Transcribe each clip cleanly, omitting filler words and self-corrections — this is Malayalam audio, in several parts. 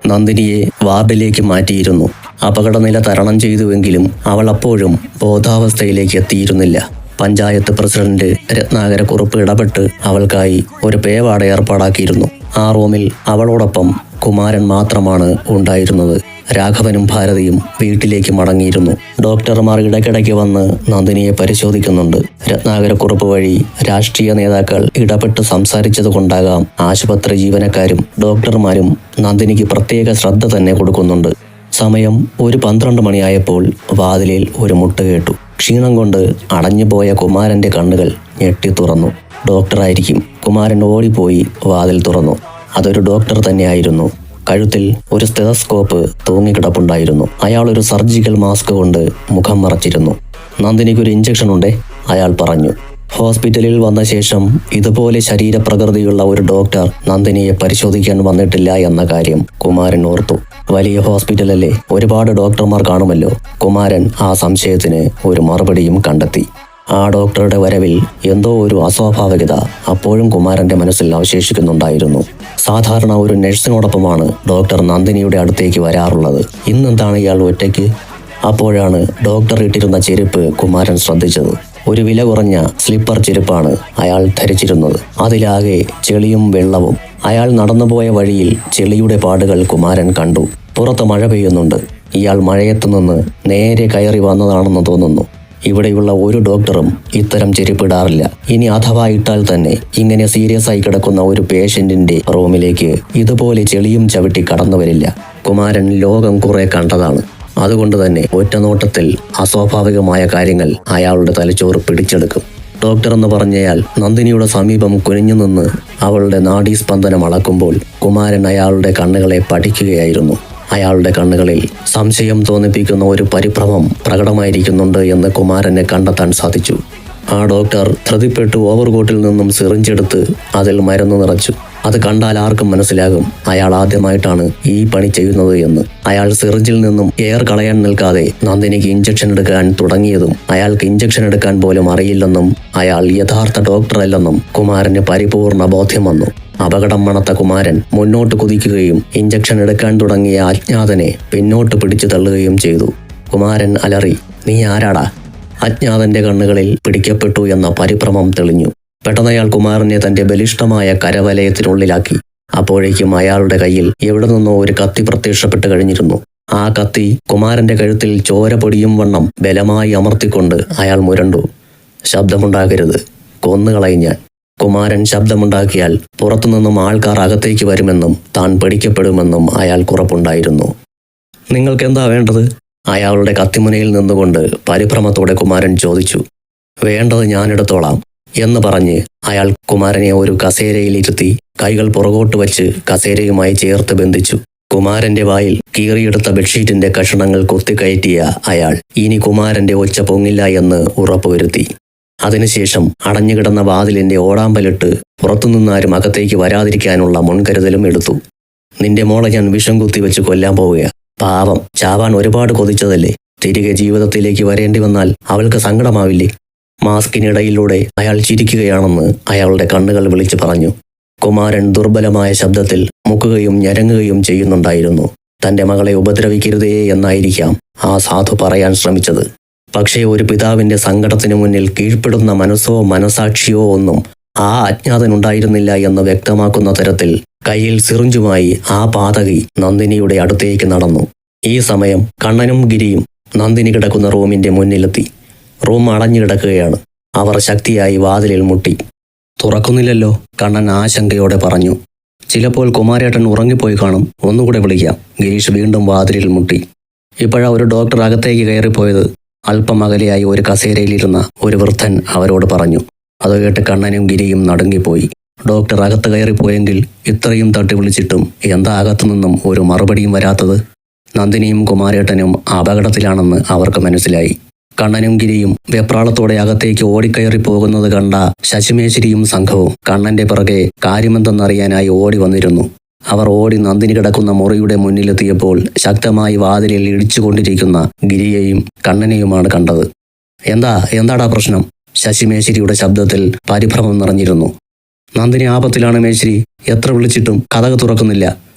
നന്ദിനിയെ വാർഡിലേക്ക് മാറ്റിയിരുന്നു. അപകടനില തരണം ചെയ്തുവെങ്കിലും അവൾ അപ്പോഴും ബോധാവസ്ഥയിലേക്ക് എത്തിയിരുന്നില്ല. പഞ്ചായത്ത് പ്രസിഡന്റ് രത്നാകരക്കുറുപ്പ് ഇടപെട്ട് അവൾക്കായി ഒരു പേവാട ഏർപ്പാടാക്കിയിരുന്നു. ആ റൂമിൽ അവളോടൊപ്പം കുമാരൻ മാത്രമാണ് ഉണ്ടായിരുന്നത്. രാഘവനും ഭാരതിയും വീട്ടിലേക്ക് മടങ്ങിയിരുന്നു. ഡോക്ടർമാർ ഇടയ്ക്കിടയ്ക്ക് വന്ന് നന്ദിനിയെ പരിശോധിക്കുന്നുണ്ട്. രത്നാകരക്കുറുപ്പ് വഴി രാഷ്ട്രീയ നേതാക്കൾ ഇടപെട്ട് സംസാരിച്ചതുകൊണ്ടാകാം ആശുപത്രി ജീവനക്കാരും ഡോക്ടർമാരും നന്ദിനിക്ക് പ്രത്യേക ശ്രദ്ധ തന്നെ കൊടുക്കുന്നുണ്ട്. സമയം ഒരു 12 മണിയായപ്പോൾ വാതിലിൽ ഒരു മുട്ട് കേട്ടു. ക്ഷീണം കൊണ്ട് അടഞ്ഞുപോയ കുമാരന്റെ കണ്ണുകൾ ഞെട്ടി തുറന്നു. ഡോക്ടറായിരിക്കും. കുമാരൻ ഓടിപ്പോയി വാതിൽ തുറന്നു. അതൊരു ഡോക്ടർ തന്നെയായിരുന്നു. കഴുത്തിൽ ഒരു സ്റ്റെതസ്കോപ്പ് തൂങ്ങിക്കിടപ്പുണ്ടായിരുന്നു. അയാൾ ഒരു സർജിക്കൽ മാസ്ക് കൊണ്ട് മുഖം മറച്ചിരുന്നു. നന്ദിനിക്കൊരു ഇഞ്ചക്ഷൻ ഉണ്ടേ, അയാൾ പറഞ്ഞു. ഹോസ്പിറ്റലിൽ വന്ന ശേഷം ഇതുപോലെ ശരീരപ്രകൃതിയുള്ള ഒരു ഡോക്ടർ നന്ദിനിയെ പരിശോധിക്കാൻ വന്നിട്ടില്ല എന്ന കാര്യം കുമാരൻ ഓർത്തു. വലിയ ഹോസ്പിറ്റലല്ലേ, ഒരുപാട് ഡോക്ടർമാർ കാണുമല്ലോ. കുമാരൻ ആ സംശയത്തിന് ഒരു മറുപടിയും കണ്ടെത്തി. ആ ഡോക്ടറുടെ വരവിൽ എന്തോ ഒരു അസ്വാഭാവികത അപ്പോഴും കുമാരന്റെ മനസ്സിൽ അവശേഷിക്കുന്നുണ്ടായിരുന്നു. സാധാരണ ഒരു നഴ്സിനോടൊപ്പമാണ് ഡോക്ടർ നന്ദിനിയുടെ അടുത്തേക്ക് വരാറുള്ളത്. ഇന്നെന്താണ് ഇയാൾ ഒറ്റയ്ക്ക്? അപ്പോഴാണ് ഡോക്ടർ ഇട്ടിരുന്ന ചെരുപ്പ് കുമാരൻ ശ്രദ്ധിച്ചത്. ഒരു വില കുറഞ്ഞ സ്ലിപ്പർ ചെരുപ്പാണ് അയാൾ ധരിച്ചിരുന്നത്. അതിലാകെ ചെളിയും വെള്ളവും. അയാൾ നടന്നുപോയ വഴിയിൽ ചെളിയുടെ പാടുകൾ കുമാരൻ കണ്ടു. പുറത്ത് മഴ പെയ്യുന്നുണ്ട്. ഇയാൾ മഴയത്തുനിന്ന് നേരെ കയറി വന്നതാണെന്ന് തോന്നുന്നു. ഇവിടെയുള്ള ഒരു ഡോക്ടറും ഇത്തരം ചെരുപ്പിടാറില്ല. ഇനി അഥവാ ഇട്ടാൽ തന്നെ ഇങ്ങനെ സീരിയസ് ആയി കിടക്കുന്ന ഒരു പേഷ്യന്റിന്റെ റൂമിലേക്ക് ഇതുപോലെ ചെളിയും ചവിട്ടി കടന്നു വരില്ല. കുമാരൻ ലോകം കുറെ കണ്ടതാണ്. അതുകൊണ്ട് തന്നെ ഒറ്റനോട്ടത്തിൽ അസ്വാഭാവികമായ കാര്യങ്ങൾ അയാളുടെ തലച്ചോറ് പിടിച്ചെടുക്കും. ഡോക്ടർ എന്ന് പറഞ്ഞയാൾ നന്ദിനിയുടെ സമീപം കുനിഞ്ഞു നിന്ന് അവളുടെ നാഡീസ്പന്ദനം അളക്കുമ്പോൾ കുമാരൻ അയാളുടെ കണ്ണുകളെ പഠിക്കുകയായിരുന്നു. അയാളുടെ കണ്ണുകളിൽ സംശയം തോന്നിപ്പിക്കുന്ന ഒരു പരിഭ്രമം പ്രകടമായിരിക്കുന്നുണ്ട് എന്ന് കുമാരനെ കണ്ടെത്താൻ സാധിച്ചു. ആ ഡോക്ടർ ധൃതിപ്പെട്ട് ഓവർകോട്ടിൽ നിന്നും സിറിഞ്ചെടുത്ത് അതിൽ മരുന്ന് നിറച്ചു. അത് കണ്ടാൽ ആർക്കും മനസ്സിലാകും അയാൾ ആദ്യമായിട്ടാണ് ഈ പണി ചെയ്യുന്നത് എന്ന്. അയാൾ സിറിഞ്ചിൽ നിന്നും എയർ കളയാൻ നിൽക്കാതെ നന്ദിനിക്ക് ഇഞ്ചക്ഷൻ എടുക്കാൻ തുടങ്ങിയതും അയാൾക്ക് ഇഞ്ചക്ഷൻ എടുക്കാൻ പോലും അറിയില്ലെന്നും അയാൾ യഥാർത്ഥ ഡോക്ടറല്ലെന്നും കുമാരന് പരിപൂർണ ബോധ്യം വന്നു. അപകടം മണത്ത കുമാരൻ മുന്നോട്ട് കുതിക്കുകയും ഇഞ്ചക്ഷൻ എടുക്കാൻ തുടങ്ങിയ അജ്ഞാതനെ പിന്നോട്ട് പിടിച്ചു തള്ളുകയും ചെയ്തു. കുമാരൻ അലറി, "നീ ആരാടാ?" അജ്ഞാതന്റെ കണ്ണുകളിൽ പിടിക്കപ്പെട്ടു എന്ന പരിഭ്രമം തെളിഞ്ഞു. പെട്ടെന്നയാൾ കുമാരനെ തന്റെ ബലിഷ്ഠമായ കരവലയത്തിനുള്ളിലാക്കി. അപ്പോഴേക്കും അയാളുടെ കയ്യിൽ എവിടെ നിന്നോ ഒരു കത്തി പ്രത്യക്ഷപ്പെട്ട് കഴിഞ്ഞിരുന്നു. ആ കത്തി കുമാരന്റെ കഴുത്തിൽ ചോര പൊടിയും വണ്ണം ബലമായി അമർത്തിക്കൊണ്ട് അയാൾ മുരണ്ടു. "ശബ്ദമുണ്ടാകരുത്, കൊന്നുകളയും ഞാൻ." കുമാരൻ ശബ്ദമുണ്ടാക്കിയാൽ പുറത്തുനിന്നും ആൾക്കാർ അകത്തേക്ക് വരുമെന്നും താൻ പിടിക്കപ്പെടുമെന്നും അയാൾക്കുറപ്പുണ്ടായിരുന്നു. "നിങ്ങൾക്കെന്താ വേണ്ടത്?" അയാളുടെ കത്തിമുനയിൽ നിന്നുകൊണ്ട് പരിഭ്രമത്തോടെ കുമാരൻ ചോദിച്ചു. "വേണ്ടത് ഞാനെടുത്തോളാം" എന്ന് പറഞ്ഞ് അയാൾ കുമാരനെ ഒരു കസേരയിലിരുത്തി കൈകൾ പുറകോട്ട് വച്ച് കസേരയുമായി ചേർത്ത് ബന്ധിച്ചു. കുമാരന്റെ വായിൽ കീറിയെടുത്ത ബെഡ്ഷീറ്റിന്റെ കഷണങ്ങൾ കുത്തിക്കയറ്റിയ അയാൾ ഇനി കുമാരന്റെ ഒച്ച പൊങ്ങില്ല എന്ന് ഉറപ്പുവരുത്തി. അതിനുശേഷം അടഞ്ഞുകിടന്ന വാതിലിന്റെ ഓടാമ്പലിട്ട് പുറത്തുനിന്നാരും അകത്തേക്ക് വരാതിരിക്കാനുള്ള മുൻകരുതലും എടുത്തു. "നിന്റെ മോളെ ഞാൻ വിഷം കുത്തിവെച്ച് കൊല്ലാൻ പോവുക. പാവം, ചാവാൻ ഒരുപാട് കൊതിച്ചതല്ലേ. തിരികെ ജീവിതത്തിലേക്ക് വരേണ്ടി വന്നാൽ അവൾക്ക് സങ്കടമാവില്ലേ?" മാസ്കിനിടയിലൂടെ അയാൾ ചിരിക്കുകയാണെന്ന് അയാളുടെ കണ്ണുകൾ വിളിച്ചു പറഞ്ഞു. കുമാരൻ ദുർബലമായ ശബ്ദത്തിൽ മുക്കുകയും ഞരങ്ങുകയും ചെയ്യുന്നുണ്ടായിരുന്നു. തന്റെ മകളെ ഉപദ്രവിക്കരുതേ എന്നായിരിക്കാം ആ സാധു പറയാൻ ശ്രമിച്ചത്. പക്ഷേ ഒരു പിതാവിന്റെ സങ്കടത്തിനു മുന്നിൽ കീഴ്പ്പെടുന്ന മനസ്സോ മനസാക്ഷിയോ ഒന്നും ആ അജ്ഞാതനുണ്ടായിരുന്നില്ല എന്ന് വ്യക്തമാക്കുന്ന തരത്തിൽ കയ്യിൽ സിറിഞ്ചുമായി ആ പാതകി നന്ദിനിയുടെ അടുത്തേക്ക് നടന്നു. ഈ സമയം കണ്ണനും ഗിരിയും നന്ദിനി കിടക്കുന്ന റൂമിന്റെ മുന്നിലെത്തി. റൂം അടഞ്ഞു കിടക്കുകയാണ്. അവർ ശക്തിയായി വാതിലിൽ മുട്ടി. "തുറക്കുന്നില്ലല്ലോ," കണ്ണൻ ആശങ്കയോടെ പറഞ്ഞു. "ചിലപ്പോൾ കുമാരേട്ടൻ ഉറങ്ങിപ്പോയി കാണും, ഒന്നുകൂടെ വിളിക്കാം." ഗിരീഷ് വീണ്ടും വാതിലിൽ മുട്ടി. ഇപ്പോഴാ ഒരു ഡോക്ടർ അകത്തേക്ക് കയറിപ്പോയത്. അല്പം അകലെയായി ഒരു കസേരയിലിരുന്ന ഒരു വൃദ്ധൻ അവരോട് പറഞ്ഞു. അത് കേട്ട് കണ്ണനും ഗിരിയും നടുങ്ങിപ്പോയി. ഡോക്ടർ അകത്ത് കയറിപ്പോയെങ്കിൽ ഇത്രയും തട്ടി വിളിച്ചിട്ടും എന്താ അകത്തുനിന്നും ഒരു മറുപടിയും വരാത്തത്? നന്ദിനിയും കുമാരേട്ടനും അപകടത്തിലാണെന്ന് അവർക്ക് മനസ്സിലായി. കണ്ണനും ഗിരിയും വെപ്രാളത്തോടെ അകത്തേക്ക് ഓടിക്കയറി പോകുന്നത് കണ്ട ശശിമേശ്വരിയും സംഘവും കണ്ണന്റെ പിറകെ കാര്യമെന്തെന്നറിയാനായി ഓടി വന്നിരുന്നു. അവർ ഓടി നന്ദിനി കിടക്കുന്ന മുറിയുടെ മുന്നിലെത്തിയപ്പോൾ ശക്തമായി വാതിലിൽ ഇടിച്ചുകൊണ്ടിരിക്കുന്ന ഗിരിയെയും കണ്ണനെയുമാണ് കണ്ടത്. എന്താടാ പ്രശ്നം?" ശശിമേശ്വരിയുടെ ശബ്ദത്തിൽ പരിഭ്രമം നിറഞ്ഞിരുന്നു. നന്ദിനി ആപത്തിലാണ് മേശ്ശേരി, എത്ര വിളിച്ചിട്ടും കതക് തുറക്കുന്നില്ല,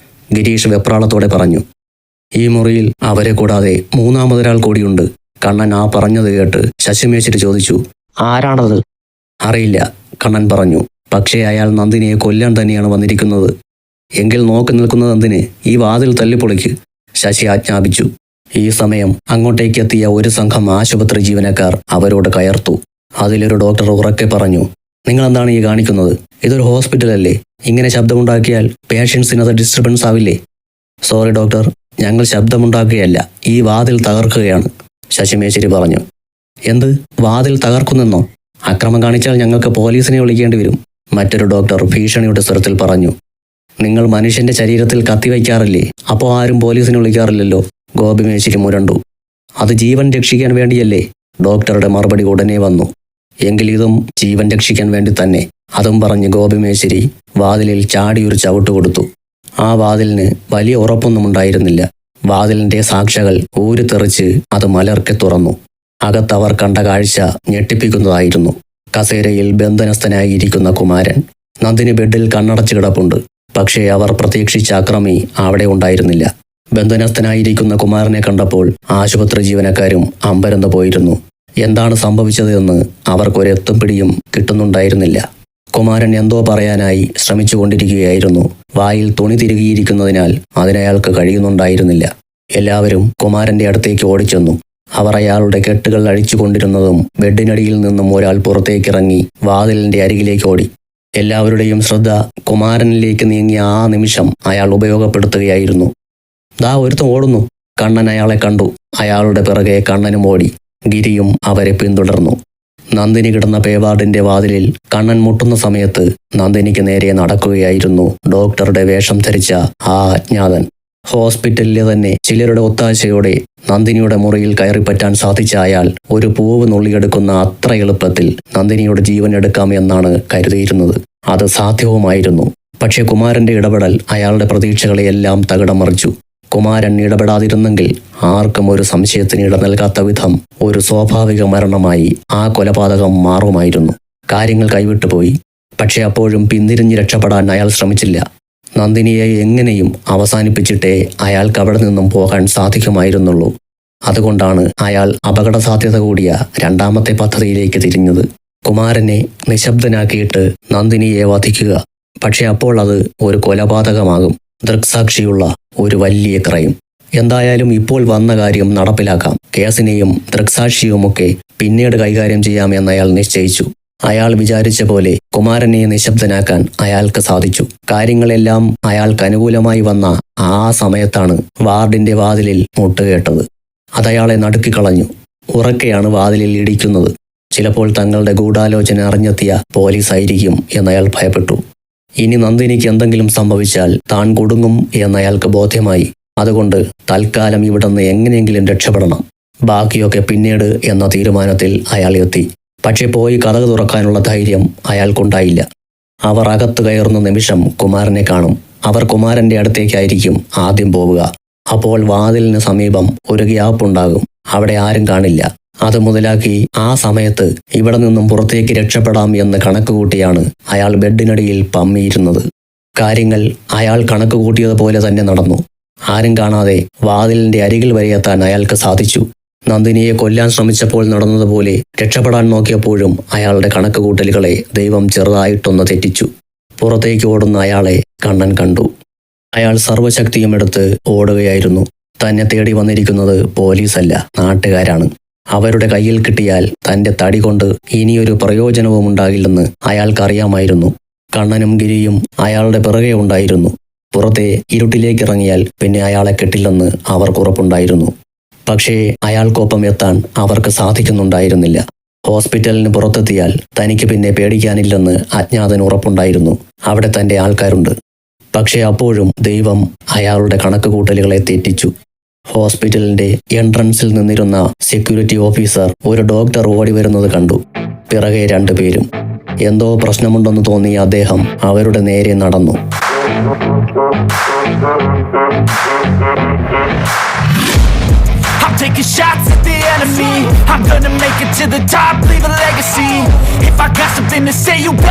ഗിരീഷ് വെപ്രാളത്തോടെ പറഞ്ഞു. ഈ മുറിയിൽ അവരെ കൂടാതെ മൂന്നാമതൊരാൾ കൂടിയുണ്ട്. കണ്ണൻ ആ പറഞ്ഞത് കേട്ട് ശശിമേശ്വരി ചോദിച്ചു, ആരാണത്? അറിയില്ല, കണ്ണൻ പറഞ്ഞു. പക്ഷേ അയാൾ നന്ദിനിയെ കൊല്ലാൻ തന്നെയാണ് വന്നിരിക്കുന്നത്. എങ്കിൽ നോക്കി നിൽക്കുന്നത് എന്തിന്? ഈ വാതിൽ തല്ലിപ്പൊളിക്ക്, ശശി ആജ്ഞാപിച്ചു. ഈ സമയം അങ്ങോട്ടേക്കെത്തിയ ഒരു സംഘം ആശുപത്രി ജീവനക്കാർ അവരോട് കയർത്തു. അതിലൊരു ഡോക്ടർ ഉറക്കെ പറഞ്ഞു, നിങ്ങളെന്താണ് ഈ കാണിക്കുന്നത്? ഇതൊരു ഹോസ്പിറ്റലല്ലേ? ഇങ്ങനെ ശബ്ദമുണ്ടാക്കിയാൽ പേഷ്യൻസിന് അത് ഡിസ്റ്റർബൻസ് ആവില്ലേ? സോറി ഡോക്ടർ, ഞങ്ങൾ ശബ്ദമുണ്ടാക്കുകയല്ല, ഈ വാതിൽ തകർക്കുകയാണ്, ശശിമേശ്വരി പറഞ്ഞു. എന്ത്, വാതിൽ തകർക്കുന്നെന്നോ? അക്രമം കാണിച്ചാൽ ഞങ്ങൾക്ക് പോലീസിനെ വിളിക്കേണ്ടി വരും, മറ്റൊരു ഡോക്ടർ ഭീഷണിയുടെ സ്വരത്തിൽ പറഞ്ഞു. നിങ്ങൾ മനുഷ്യന്റെ ശരീരത്തിൽ കത്തിവയ്ക്കാറില്ലേ? അപ്പോൾ ആരും പോലീസിനെ വിളിക്കാറില്ലല്ലോ, ഗോപിമേശ്വരി മുരണ്ടു. അത് ജീവൻ രക്ഷിക്കാൻ വേണ്ടിയല്ലേ? ഡോക്ടറുടെ മറുപടി ഉടനെ വന്നു. എങ്കിൽ ഇതും ജീവൻ രക്ഷിക്കാൻ വേണ്ടി തന്നെ, അതും പറഞ്ഞ് ഗോപിമേശ്വരി വാതിലിൽ ചാടിയൊരു ചവിട്ട് കൊടുത്തു. ആ വാതിലിന് വലിയ ഉറപ്പൊന്നും ഉണ്ടായിരുന്നില്ല. വാതിലിന്റെ സാക്ഷകൾ ഊരിത്തെറിച്ച് അത് മലർക്കെ തുറന്നു. അകത്തവർ കണ്ട കാഴ്ച ഞെട്ടിപ്പിക്കുന്നതായിരുന്നു. കസേരയിൽ ബന്ധനസ്ഥനായിരിക്കുന്ന കുമാരൻ. നന്ദിനി ബെഡിൽ കണ്ണടച്ചു കിടപ്പുണ്ട്. പക്ഷേ അവർ പ്രതീക്ഷിച്ച അക്രമി അവിടെ ഉണ്ടായിരുന്നില്ല. ബന്ധനസ്ഥനായിരിക്കുന്ന കുമാരനെ കണ്ടപ്പോൾ ആശുപത്രി ജീവനക്കാരും അമ്പരന്ന് പോയിരുന്നു. എന്താണ് സംഭവിച്ചത് എന്ന് അവർക്കൊരെത്തും പിടിയും കിട്ടുന്നുണ്ടായിരുന്നില്ല. കുമാരൻ എന്തോ പറയാനായി ശ്രമിച്ചുകൊണ്ടിരിക്കുകയായിരുന്നു. വായിൽ തുണി തിരുകിയിരിക്കുന്നതിനാൽ അതിനയാൾക്ക് കഴിയുന്നുണ്ടായിരുന്നില്ല. എല്ലാവരും കുമാരന്റെ അടുത്തേക്ക് ഓടിച്ചെന്നു. അവർ അയാളുടെ കെട്ടുകൾ അഴിച്ചുകൊണ്ടിരുന്നതും ബെഡിനടിയിൽ നിന്നും ഒരാൾ പുറത്തേക്കിറങ്ങി വാതിലിന്റെ അരികിലേക്ക് ഓടി. എല്ലാവരുടെയും ശ്രദ്ധ കുമാരനിലേക്ക് നീങ്ങിയ ആ നിമിഷം അയാൾ ഉപയോഗപ്പെടുത്തുകയായിരുന്നു. ദാ ഒരുത്തം ഓടുന്നു, കണ്ണൻ അയാളെ കണ്ടു. അയാളുടെ പിറകെ കണ്ണനും ഓടി. ഗിരിയും അവരെ പിന്തുടർന്നു. നന്ദിനി കിടന്ന പേവാർഡിന്റെ വാതിലിൽ കണ്ണൻ മുട്ടുന്ന സമയത്ത് നന്ദിനിക്ക് നേരെ നടക്കുകയായിരുന്നു ഡോക്ടറുടെ വേഷം ധരിച്ച ആ അജ്ഞാതൻ. ഹോസ്പിറ്റലിലെ തന്നെ ചിലരുടെ ഒത്താശയോടെ നന്ദിനിയുടെ മുറിയിൽ കയറിപ്പറ്റാൻ സാധിച്ച അയാൾ ഒരു പൂവ് നുള്ളിയെടുക്കുന്ന അത്ര എളുപ്പത്തിൽ നന്ദിനിയുടെ ജീവൻ എടുക്കാമെന്നാണ് കരുതിയിരുന്നത്. അത് സാധ്യവുമായിരുന്നു. പക്ഷേ കുമാരന്റെ ഇടപെടൽ അയാളുടെ പ്രതീക്ഷകളെയെല്ലാം തകിടം മറിച്ചു. കുമാരൻ ഇടപെടാതിരുന്നെങ്കിൽ ആർക്കും ഒരു സംശയത്തിന് ഇട നൽകാത്ത വിധം ഒരു സ്വാഭാവിക മരണമായി ആ കൊലപാതകം മാറുമായിരുന്നു. കാര്യങ്ങൾ കൈവിട്ടുപോയി. പക്ഷെ അപ്പോഴും പിന്തിരിഞ്ഞ് രക്ഷപ്പെടാൻ അയാൾ ശ്രമിച്ചില്ല. നന്ദിനിയെ എങ്ങനെയും അവസാനിപ്പിച്ചിട്ടേ അയാൾക്ക് അവിടെ നിന്നും പോകാൻ സാധിക്കുമായിരുന്നുള്ളൂ. അതുകൊണ്ടാണ് അയാൾ അപകട സാധ്യത കൂടിയ രണ്ടാമത്തെ പദ്ധതിയിലേക്ക് തിരിഞ്ഞത്. കുമാരനെ നിശബ്ദനാക്കിയിട്ട് നന്ദിനിയെ വധിക്കുക. പക്ഷെ അപ്പോൾ അത് ഒരു കൊലപാതകമാകും. ദൃക്സാക്ഷിയുള്ള ഒരു വലിയ ക്രൈം. എന്തായാലും ഇപ്പോൾ വന്ന കാര്യം നടപ്പിലാക്കാം. കേസിനെയും ദൃക്സാക്ഷിയുമൊക്കെ പിന്നീട് കൈകാര്യം ചെയ്യാമെന്നയാൾ നിശ്ചയിച്ചു. അയാൾ വിചാരിച്ച പോലെ കുമാരനെ നിശബ്ദനാക്കാൻ അയാൾക്ക് സാധിച്ചു. കാര്യങ്ങളെല്ലാം അയാൾക്ക് അനുകൂലമായി വന്ന ആ സമയത്താണ് വാർഡിന്റെ വാതിലിൽ മുട്ടുകേട്ടത്. അതയാളെ നടുക്കിക്കളഞ്ഞു. ഉറക്കെയാണ് വാതിലിൽ ഇടിക്കുന്നത്. ചിലപ്പോൾ തങ്ങളുടെ ഗൂഢാലോചന അറിഞ്ഞെത്തിയ പോലീസായിരിക്കും എന്നയാൾ ഭയപ്പെട്ടു. ഇനി നന്ദിനിക്ക് എന്തെങ്കിലും സംഭവിച്ചാൽ താൻ കുടുങ്ങും എന്നയാൾക്ക് ബോധ്യമായി. അതുകൊണ്ട് തൽക്കാലം ഇവിടുന്ന് എങ്ങനെയെങ്കിലും രക്ഷപ്പെടണം. ബാക്കിയൊക്കെ പിന്നീട് എന്ന തീരുമാനത്തിൽ അയാൾ എത്തി. പക്ഷെ പോയി കതക് തുറക്കാനുള്ള ധൈര്യം അയാൾക്കുണ്ടായില്ല. അവർ അകത്ത് കയറുന്ന നിമിഷം കുമാരനെ കാണും. അവർ കുമാരന്റെ അടുത്തേക്കായിരിക്കും ആദ്യം പോവുക. അപ്പോൾ വാതിലിന് സമീപം ഒരു ഗ്യാപ്പുണ്ടാകും. അവിടെ ആരും കാണില്ല. അത് മുതലാക്കി ആ സമയത്ത് ഇവിടെ നിന്നും പുറത്തേക്ക് രക്ഷപ്പെടാം എന്ന് കണക്കുകൂട്ടിയാണ് അയാൾ ബെഡിനടിയിൽ പമ്മിയിരുന്നത്. കാര്യങ്ങൾ അയാൾ കണക്കുകൂട്ടിയതുപോലെ തന്നെ നടന്നു. ആരും കാണാതെ വാതിലിന്റെ അരികിൽ വരെ എത്താൻ അയാൾക്ക് സാധിച്ചു. നന്ദിനിയെ കൊല്ലാൻ ശ്രമിച്ചപ്പോൾ നടന്നതുപോലെ രക്ഷപ്പെടാൻ നോക്കിയപ്പോഴും അയാളുടെ കണക്കുകൂട്ടലുകളെ ദൈവം ചെറുതായിട്ടൊന്ന് തെറ്റിച്ചു. പുറത്തേക്ക് ഓടുന്ന അയാളെ കണ്ണൻ കണ്ടു. അയാൾ സർവ്വശക്തിയും എടുത്ത് ഓടുകയായിരുന്നു. തന്നെ തേടി വന്നിരിക്കുന്നത് പോലീസല്ല, നാട്ടുകാരാണ്. അവരുടെ കയ്യിൽ കിട്ടിയാൽ തന്റെ തടി കൊണ്ട് ഇനിയൊരു പ്രയോജനവും ഉണ്ടാകില്ലെന്ന് അയാൾക്കറിയാമായിരുന്നു. കണ്ണനും ഗിരിയും അയാളുടെ പിറകെ ഉണ്ടായിരുന്നു. പുറത്തെ ഇരുട്ടിലേക്കിറങ്ങിയാൽ പിന്നെ അയാളെ കിട്ടില്ലെന്ന് അവർക്കുറപ്പുണ്ടായിരുന്നു. പക്ഷേ അയാൾക്കൊപ്പം എത്താൻ അവർക്ക് സാധിക്കുന്നുണ്ടായിരുന്നില്ല. ഹോസ്പിറ്റലിന് പുറത്തെത്തിയാൽ തനിക്ക് പിന്നെ പേടിക്കാനില്ലെന്ന് അജ്ഞാതന് ഉറപ്പുണ്ടായിരുന്നു. അവിടെ തന്റെ ആൾക്കാരുണ്ട്. പക്ഷേ അപ്പോഴും ദൈവം അയാളുടെ കണക്കുകൂട്ടലുകളെ തെറ്റിച്ചു. ഹോസ്പിറ്റലിന്റെ എൻട്രൻസിൽ നിന്നിരുന്ന സെക്യൂരിറ്റി ഓഫീസർ ഒരു ഡോക്ടർ ഓടി വരുന്നത് കണ്ടു. പിറകെ 2 പേരും. എന്തോ പ്രശ്നമുണ്ടെന്ന് തോന്നിയ അദ്ദേഹം അവരുടെ നേരെ നടന്നു. taking shots at the enemy. I'm gonna make it to the top, leave a legacy. If I got something to say, you better